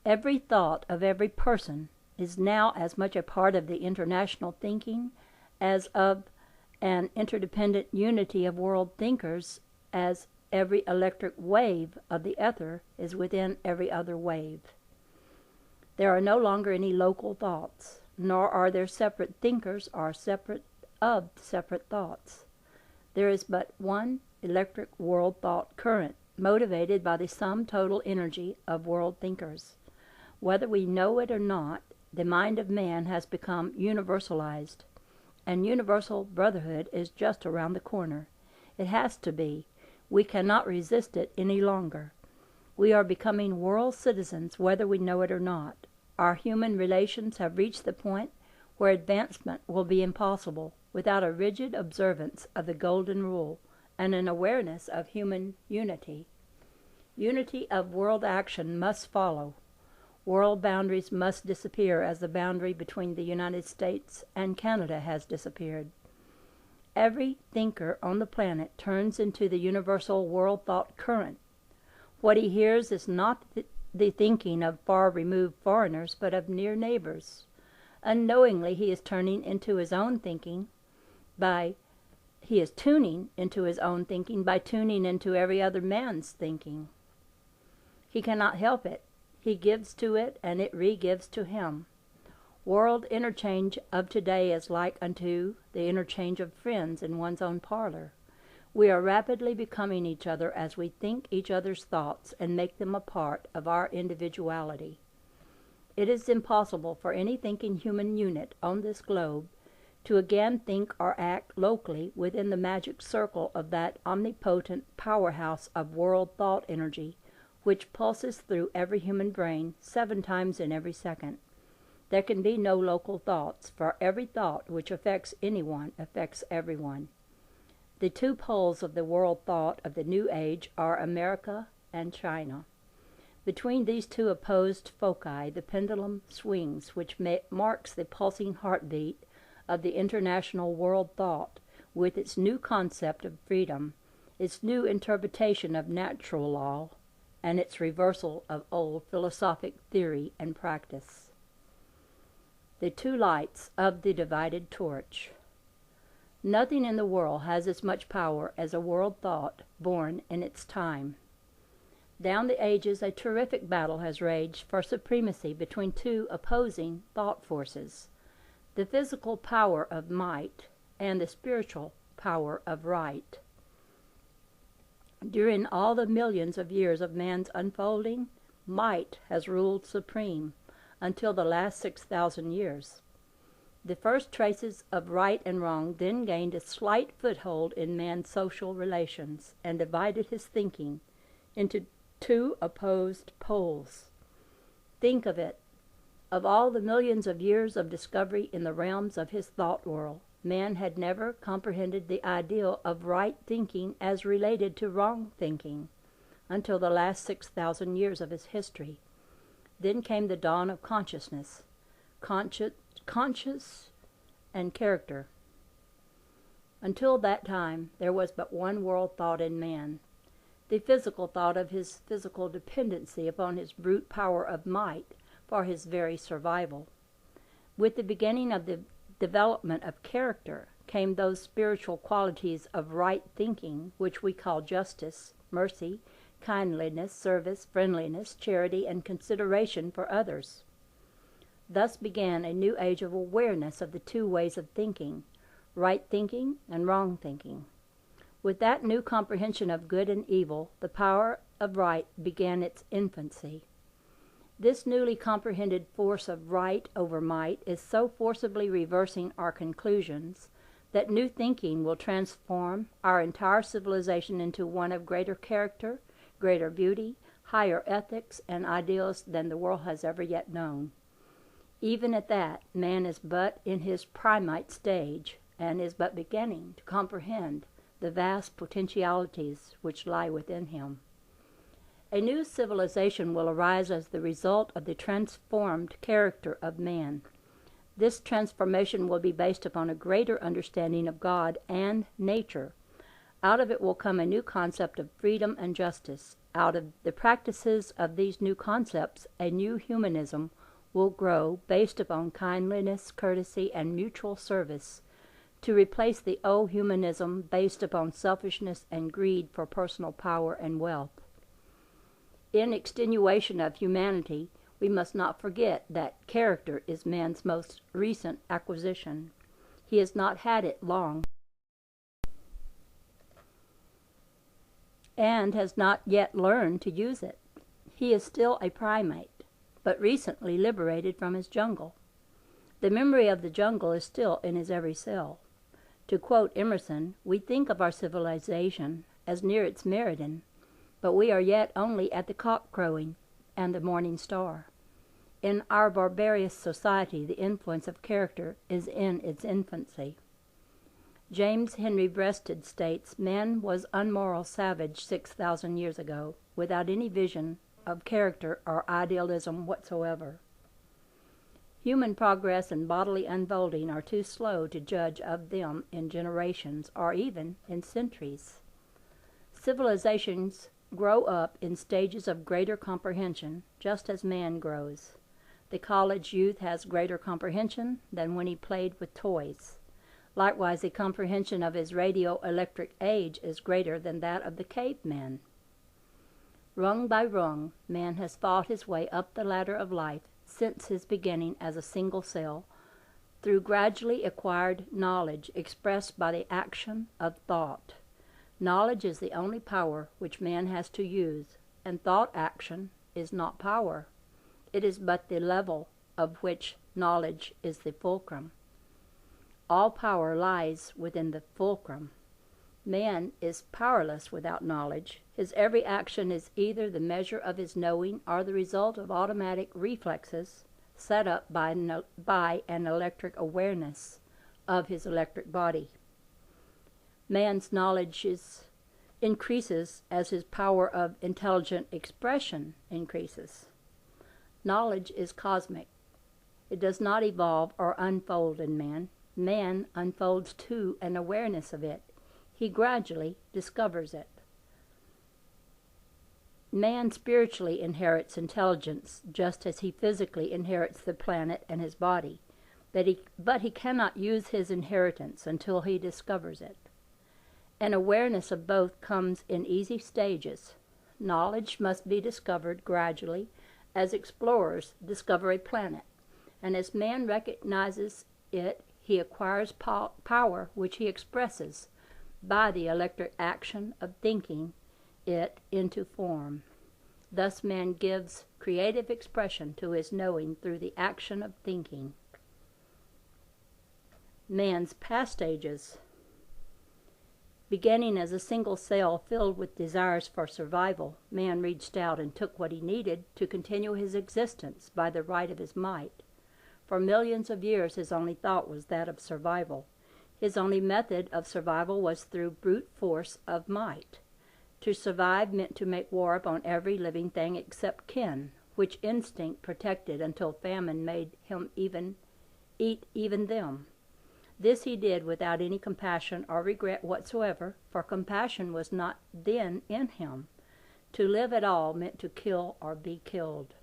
Every thought of every person is now as much a part of the international thinking as of an interdependent unity of world thinkers as every electric wave of the ether is within every other wave. There are no longer any local thoughts, nor are there separate thinkers or separate thoughts. There is but one electric world thought current, motivated by the sum total energy of world thinkers. Whether we know it or not, the mind of man has become universalized, and universal brotherhood is just around the corner. It has to be. We cannot resist it any longer. We are becoming world citizens whether we know it or not. Our human relations have reached the point where advancement will be impossible without a rigid observance of the golden rule and an awareness of human unity. Unity of world action must follow. World boundaries must disappear as the boundary between the United States and Canada has disappeared. Every thinker on the planet turns into the universal world thought current. What he hears is not the thinking of far-removed foreigners, but of near neighbors. Unknowingly, he is tuning into his own thinking by tuning into every other man's thinking. He cannot help it. He gives to it, and it re-gives to him. World interchange of today is like unto the interchange of friends in one's own parlor. We are rapidly becoming each other as we think each other's thoughts and make them a part of our individuality. It is impossible for any thinking human unit on this globe to again think or act locally within the magic circle of that omnipotent powerhouse of world thought energy which pulses through every human brain 7 times in every second. There can be no local thoughts, for every thought which affects anyone affects everyone. The 2 poles of the world thought of the New Age are America and China. Between these 2 opposed foci, the pendulum swings, which marks the pulsing heartbeat of the international world thought, with its new concept of freedom, its new interpretation of natural law, and its reversal of old philosophic theory and practice. The 2 lights of the divided torch. Nothing in the world has as much power as a world thought born in its time. Down the ages, a terrific battle has raged for supremacy between 2 opposing thought forces, the physical power of might and the spiritual power of right. During all the millions of years of man's unfolding, might has ruled supreme until the last 6,000 years. The first traces of right and wrong then gained a slight foothold in man's social relations and divided his thinking into 2 opposed poles. Think of it. Of all the millions of years of discovery in the realms of his thought world, man had never comprehended the ideal of right thinking as related to wrong thinking until the last 6,000 years of his history. Then came the dawn of consciousness, conscious and character. Until that time, there was but one world thought in man, the physical thought of his physical dependency upon his brute power of might for his very survival. With the beginning of the development of character came those spiritual qualities of right thinking which we call justice, mercy, kindliness, service, friendliness, charity, and consideration for others. Thus began a new age of awareness of the 2 ways of thinking, right thinking and wrong thinking. With that new comprehension of good and evil, the power of right began its infancy. This newly comprehended force of right over might is so forcibly reversing our conclusions that new thinking will transform our entire civilization into one of greater character, greater beauty, higher ethics, and ideals than the world has ever yet known. Even at that, man is but in his primate stage, and is but beginning to comprehend the vast potentialities which lie within him. A new civilization will arise as the result of the transformed character of man. This transformation will be based upon a greater understanding of God and nature, Out of it will come a new concept of freedom and justice. Out of the practices of these new concepts, a new humanism will grow based upon kindliness, courtesy, and mutual service, to replace the old humanism based upon selfishness and greed for personal power and wealth. In extenuation of humanity, we must not forget that character is man's most recent acquisition. He has not had it long, and has not yet learned to use it. He is still a primate, but recently liberated from his jungle. The memory of the jungle is still in his every cell. To quote Emerson, we think of our civilization as near its meridian, but we are yet only at the cock crowing and the morning star. In our barbarous society, the influence of character is in its infancy. James Henry Breasted states, man was unmoral savage 6,000 years ago, without any vision of character or idealism whatsoever. Human progress and bodily unfolding are too slow to judge of them in generations or even in centuries. Civilizations grow up in stages of greater comprehension, just as man grows. The college youth has greater comprehension than when he played with toys. Likewise, the comprehension of his radio-electric age is greater than that of the caveman. Rung by rung, man has fought his way up the ladder of life since his beginning as a single cell, through gradually acquired knowledge expressed by the action of thought. Knowledge is the only power which man has to use, and thought action is not power. It is but the level of which knowledge is the fulcrum. All power lies within the fulcrum. Man is powerless without knowledge. His every action is either the measure of his knowing or the result of automatic reflexes set up by an electric awareness of his electric body. Man's knowledge increases as his power of intelligent expression increases. Knowledge is cosmic. It does not evolve or unfold in man. Man unfolds to an awareness of it. He gradually discovers it. Man spiritually inherits intelligence, just as he physically inherits the planet and his body, but he cannot use his inheritance until he discovers it. An awareness of both comes in easy stages. Knowledge must be discovered gradually, as explorers discover a planet, and as man recognizes it, he acquires power which he expresses by the electric action of thinking it into form. Thus man gives creative expression to his knowing through the action of thinking. Man's past stages. Beginning as a single cell filled with desires for survival, man reached out and took what he needed to continue his existence by the right of his might. For millions of years his only thought was that of survival. His only method of survival was through brute force of might. To survive meant to make war upon every living thing except kin, which instinct protected until famine made him eat even them. This he did without any compassion or regret whatsoever, for compassion was not then in him. To live at all meant to kill or be killed.